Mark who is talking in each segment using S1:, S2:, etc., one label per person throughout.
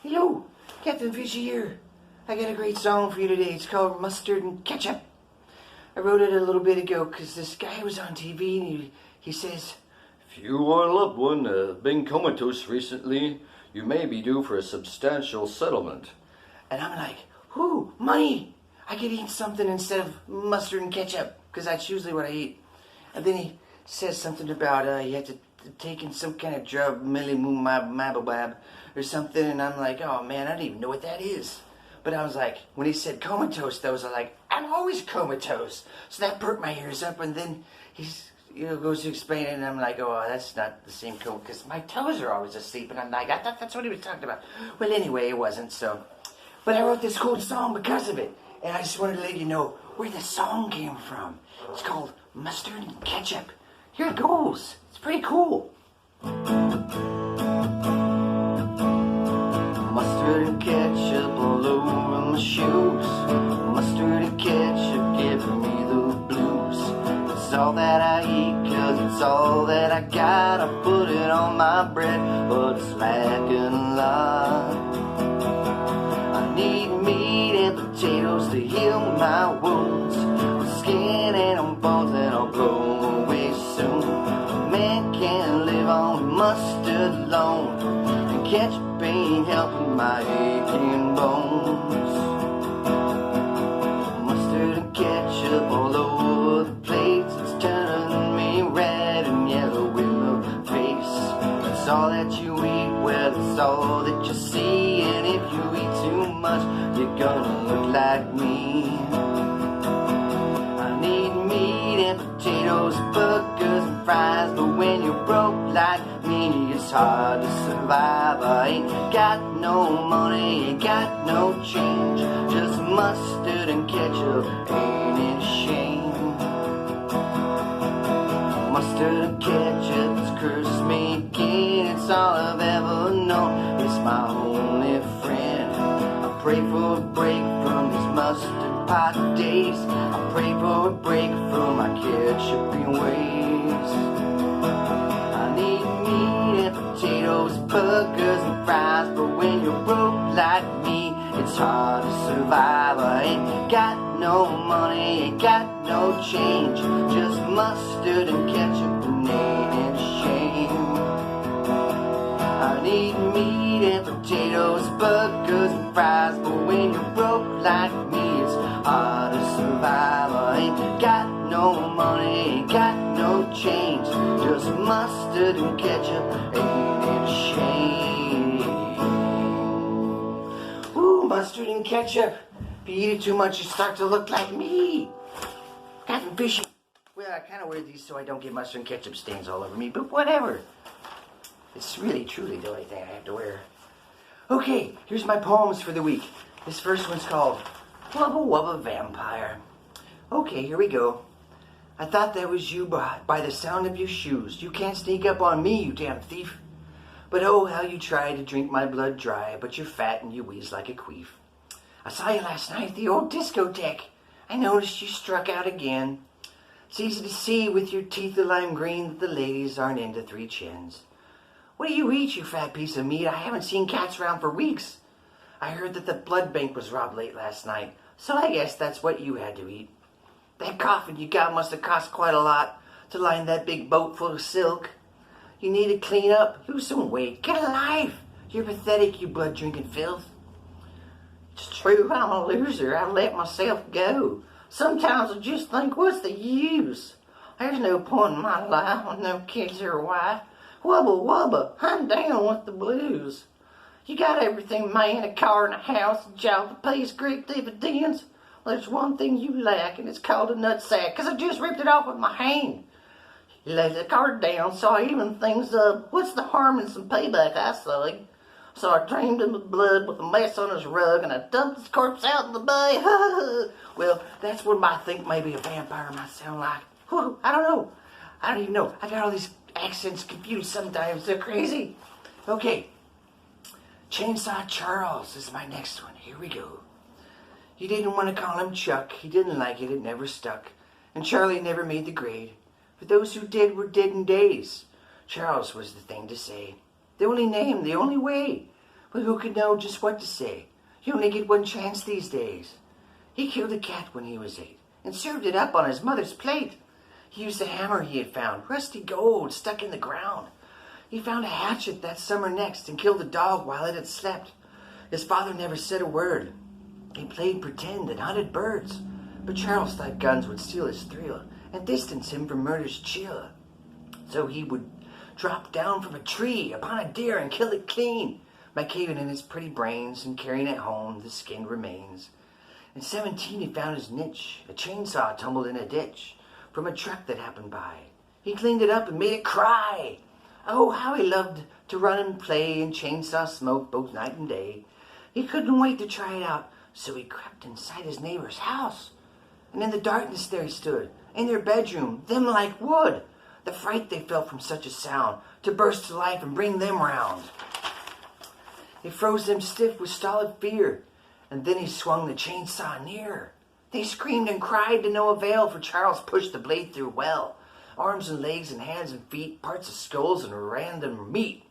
S1: Hello, Captain Fishy here. I got a great song for you today. It's called Mustard and Ketchup. I wrote it a little bit ago because this guy was on TV and he says,
S2: if you or a loved one have been comatose recently, you may be due for a substantial settlement.
S1: And I'm like, whoo, money! I could eat something instead of mustard and ketchup because that's usually what I eat. And then he says something about you have to take in some kind of drug, mababab or something. And I'm like, oh man, I don't even know what that is. But I was like, when he said comatose, I was like, I'm always comatose. So that perked my ears up. And then he goes to explain it, and I'm like, oh, that's not the same coma, because my toes are always asleep. And I'm like, I thought that's what he was talking about. Well, anyway, it wasn't. So, but I wrote this cool song because of it. And I just wanted to let you know where the song came from. It's called Mustard and Ketchup. Here it goes. It's pretty cool.
S2: Mustard and ketchup all over my shoes. Mustard and ketchup giving me the blues. It's all that I eat, cause it's all that I got. I put it on my bread, but it's lacking a lot. I need meat and potatoes to heal my wounds. The skin and I'm bones and I'll go away soon. A man can't live on mustard alone, and ketchup ain't helping my aching bones. Mustard and ketchup all over the place. It's turning me red and yellow in the face. It's all that you eat, well, it's all that you see. And if you eat too much, you're gonna look like me. I need meat and potatoes, burgers and fries, but when you're broke like me, it's hard to survive. I ain't got no money, ain't got no change, just mustard and ketchup, ain't it a shame? Mustard and ketchup has cursed me again. It's all I've ever known, it's my only friend. I pray for a break from these mustard pot days. I pray for a break from my ketchupy ways. I need meat and potatoes, burgers and fries, but when you're broke like me, it's hard to survive. I ain't got no money, ain't got no change, just mustard and ketchup, and ain't it a shame? I need meat and potatoes, burgers and fries, but when you're broke like me, it's hard to survive. I ain't got no money, ain't got no change, just mustard and ketchup, ain't it a shame?
S1: Ooh, mustard and ketchup. If you eat it too much, you start to look like me. Captain Fishy. Well, I kind of wear these so I don't get mustard and ketchup stains all over me, but whatever. It's really, truly the only thing I have to wear. Okay, here's my poems for the week. This first one's called Wubba Wubba Vampire. Okay, here we go. I thought that was you by the sound of your shoes. You can't sneak up on me, you damn thief. But oh, how you tried to drink my blood dry, but you're fat and you wheeze like a queef. I saw you last night at the old discotheque. I noticed you struck out again. It's easy to see with your teeth of lime green that the ladies aren't into three chins. What do you eat, you fat piece of meat? I haven't seen cats around for weeks. I heard that the blood bank was robbed late last night, so I guess that's what you had to eat. That coffin you got must have cost quite a lot to line that big boat full of silk. You need to clean up, lose some weight, get a life. You're pathetic, you blood-drinking filth. It's true, I'm a loser. I let myself go. Sometimes I just think, what's the use? There's no point in my life with no kids or a wife. Wubba wubba, I'm down with the blues. You got everything, man, a car and a house, a job that pays great dividends. There's one thing you lack, and it's called a nutsack, 'cause I just ripped it off with my hand. You let the car down, so I even things up. What's the harm in some payback, I say? So I drained him of blood with a mess on his rug, and I dumped his corpse out in the bay. Well, that's what I think maybe a vampire might sound like. Whew, I don't know. I don't even know. I got all these accents confused sometimes. They're crazy. Okay. Chainsaw Charles is my next one. Here we go. You didn't want to call him Chuck. He didn't like it. It never stuck. And Charlie never made the grade. For those who did were dead in days. Charles was the thing to say. The only name, the only way. But who could know just what to say? You only get one chance these days. He killed a cat when he was 8 and served it up on his mother's plate. He used a hammer he had found, rusty gold, stuck in the ground. He found a hatchet that summer next and killed a dog while it had slept. His father never said a word. He played pretend and hunted birds. But Charles thought guns would steal his thrill and distance him from murder's chill. So he would drop down from a tree upon a deer and kill it clean, by caving in his pretty brains and carrying it home the skinned remains. In 17 he found his niche, a chainsaw tumbled in a ditch from a truck that happened by. He cleaned it up and made it cry. Oh, how he loved to run and play and chainsaw smoke both night and day. He couldn't wait to try it out, so he crept inside his neighbor's house. And in the darkness there he stood, in their bedroom, them like wood. The fright they felt from such a sound, to burst to life and bring them round. It froze them stiff with stolid fear, and then he swung the chainsaw near. They screamed and cried to no avail, for Charles pushed the blade through well. Arms and legs and hands and feet, parts of skulls and random meat.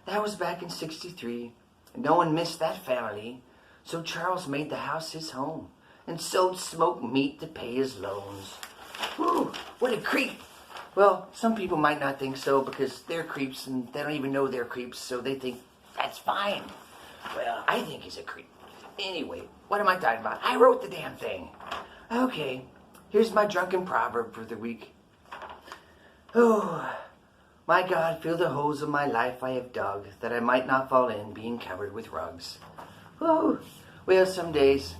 S1: That was back in 63, and no one missed that family. So Charles made the house his home, and sold smoked meat to pay his loans. Whew, what a creep! Well, some people might not think so, because they're creeps and they don't even know they're creeps, so they think that's fine. Well, I think he's a creep. Anyway, what am I talking about? I wrote the damn thing. Okay, here's my drunken proverb for the week. Oh, my God, fill the holes of my life I have dug, that I might not fall in, being covered with rugs. Oh, well, some days,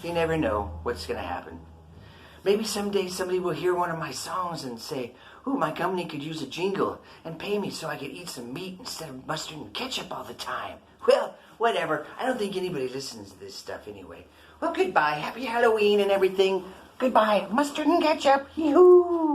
S1: you never know what's going to happen. Maybe someday somebody will hear one of my songs and say, oh, my company could use a jingle and pay me so I could eat some meat instead of mustard and ketchup all the time. Well, whatever. I don't think anybody listens to this stuff anyway. Well, goodbye. Happy Halloween and everything. Goodbye. Mustard and ketchup. Yee-hoo.